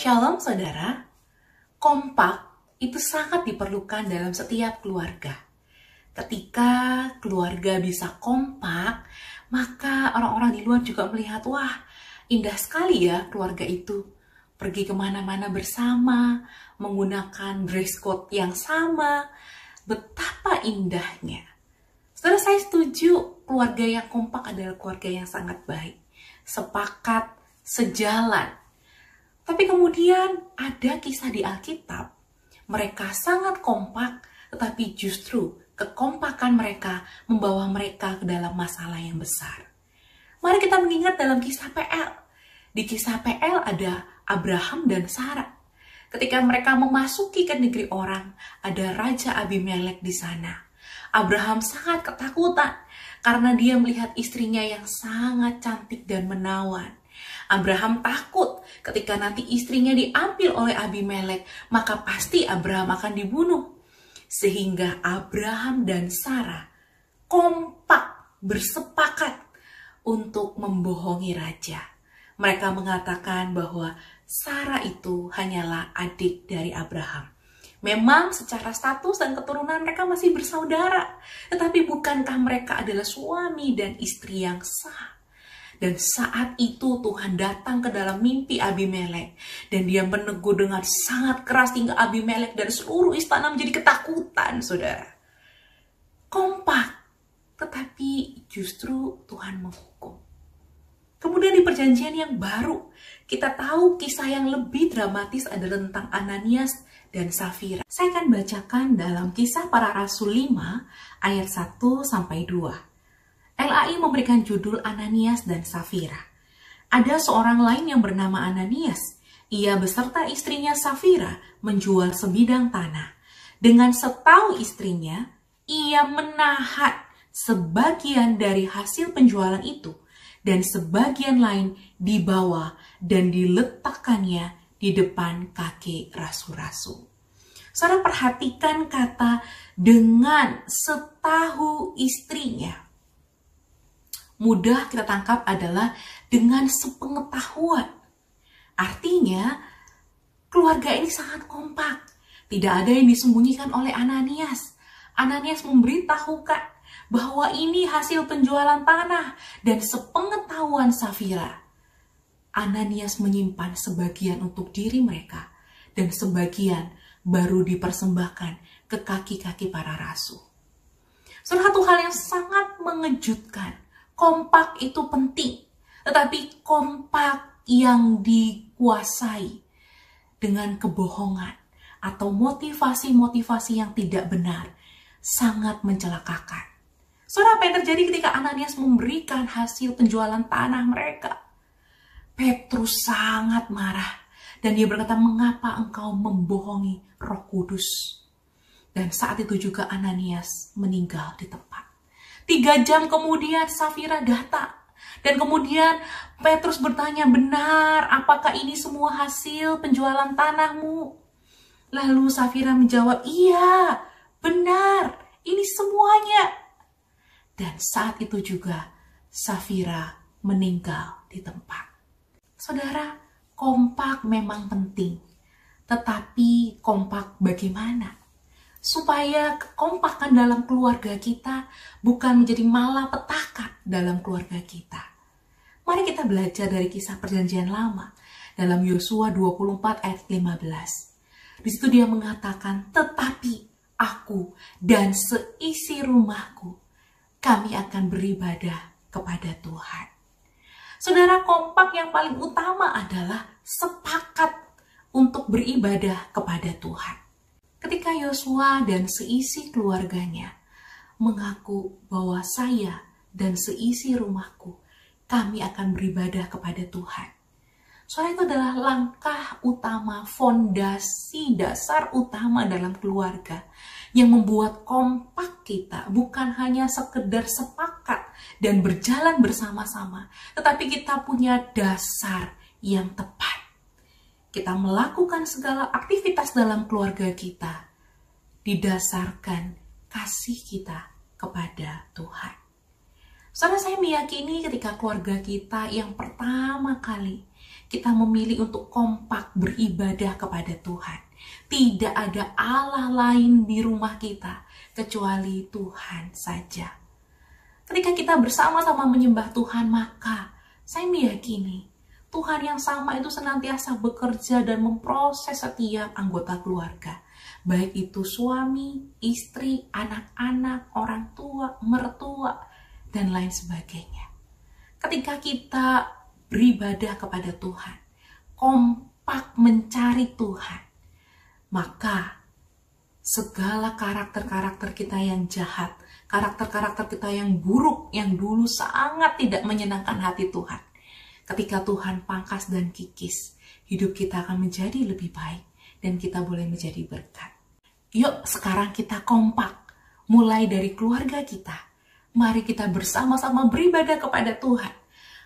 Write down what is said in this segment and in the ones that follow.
Shalom saudara, kompak itu sangat diperlukan dalam setiap keluarga. Ketika keluarga bisa kompak, maka orang-orang di luar juga melihat, wah indah sekali ya keluarga itu. Pergi kemana-mana bersama, menggunakan dress code yang sama, betapa indahnya. Saudara, saya setuju keluarga yang kompak adalah keluarga yang sangat baik, sepakat, sejalan. Tapi kemudian ada kisah di Alkitab, mereka sangat kompak, tetapi justru kekompakan mereka membawa mereka ke dalam masalah yang besar. Mari kita mengingat dalam kisah PL. Di kisah PL ada Abraham dan Sarah. Ketika mereka memasuki ke negeri orang, ada Raja Abimelek di sana. Abraham sangat ketakutan karena dia melihat istrinya yang sangat cantik dan menawan. Abraham takut ketika nanti istrinya diambil oleh Abimelek, maka pasti Abraham akan dibunuh. Sehingga Abraham dan Sarah kompak bersepakat untuk membohongi raja. Mereka mengatakan bahwa Sarah itu hanyalah adik dari Abraham. Memang secara status dan keturunan mereka masih bersaudara, tetapi bukankah mereka adalah suami dan istri yang sah? Dan saat itu Tuhan datang ke dalam mimpi Abimelek. Dan dia menegur dengan sangat keras hingga Abimelek dan seluruh istana menjadi ketakutan, saudara. Kompak, tetapi justru Tuhan menghukum. Kemudian di perjanjian yang baru, kita tahu kisah yang lebih dramatis adalah tentang Ananias dan Safira. Saya akan bacakan dalam Kisah Para Rasul 5 ayat 1-2. LAI memberikan judul Ananias dan Safira. Ada seorang lain yang bernama Ananias. Ia beserta istrinya Safira menjual sebidang tanah. Dengan setahu istrinya, ia menahan sebagian dari hasil penjualan itu dan sebagian lain dibawa dan diletakkannya di depan kaki rasul-rasul. Saudara, perhatikan kata dengan setahu istrinya. Mudah kita tangkap adalah dengan sepengetahuan. Artinya, keluarga ini sangat kompak. Tidak ada yang disembunyikan oleh Ananias. Ananias memberitahukan bahwa ini hasil penjualan tanah dan sepengetahuan Safira. Ananias menyimpan sebagian untuk diri mereka dan sebagian baru dipersembahkan ke kaki-kaki para rasul. Satu hal yang sangat mengejutkan. Kompak itu penting, tetapi kompak yang dikuasai dengan kebohongan atau motivasi-motivasi yang tidak benar sangat mencelakakan. Saudara, apa yang terjadi ketika Ananias memberikan hasil penjualan tanah mereka? Petrus sangat marah dan dia berkata, "Mengapa engkau membohongi Roh Kudus?" Dan saat itu juga Ananias meninggal di tempat. 3 jam kemudian Safira datang. Dan kemudian Petrus bertanya, "Benar, apakah ini semua hasil penjualan tanahmu?" Lalu Safira menjawab, "Iya, benar, ini semuanya." Dan saat itu juga Safira meninggal di tempat. Saudara, kompak memang penting. Tetapi kompak bagaimana? Supaya kekompakan dalam keluarga kita bukan menjadi malapetaka dalam keluarga kita. Mari kita belajar dari kisah perjanjian lama dalam Yosua 24 ayat 15. Di situ dia mengatakan, "Tetapi aku dan seisi rumahku, kami akan beribadah kepada Tuhan." Saudara, kompak yang paling utama adalah sepakat untuk beribadah kepada Tuhan. Ketika Yosua dan seisi keluarganya mengaku bahwa saya dan seisi rumahku, kami akan beribadah kepada Tuhan. Soalnya itu adalah langkah utama, fondasi dasar utama dalam keluarga yang membuat kompak kita bukan hanya sekedar sepakat dan berjalan bersama-sama, tetapi kita punya dasar yang tepat. Kita melakukan segala aktivitas dalam keluarga kita didasarkan kasih kita kepada Tuhan. Saudara, saya meyakini ketika keluarga kita yang pertama kali kita memilih untuk kompak beribadah kepada Tuhan. Tidak ada Allah lain di rumah kita kecuali Tuhan saja. Ketika kita bersama-sama menyembah Tuhan, maka saya meyakini Tuhan yang sama itu senantiasa bekerja dan memproses setiap anggota keluarga. Baik itu suami, istri, anak-anak, orang tua, mertua, dan lain sebagainya. Ketika kita beribadah kepada Tuhan, kompak mencari Tuhan, maka segala karakter-karakter kita yang jahat, karakter-karakter kita yang buruk, yang dulu sangat tidak menyenangkan hati Tuhan, ketika Tuhan pangkas dan kikis, hidup kita akan menjadi lebih baik dan kita boleh menjadi berkat. Yuk sekarang kita kompak, mulai dari keluarga kita. Mari kita bersama-sama beribadah kepada Tuhan.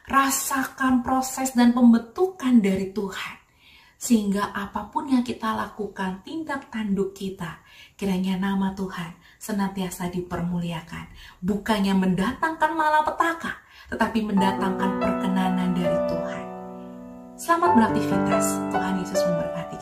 Rasakan proses dan pembentukan dari Tuhan. Sehingga apapun yang kita lakukan, tindak tanduk kita, kiranya nama Tuhan senantiasa dipermuliakan. Bukannya mendatangkan malapetaka, tetapi mendatangkan perkenanan dari Tuhan. Selamat beraktivitas. Tuhan Yesus memberkati.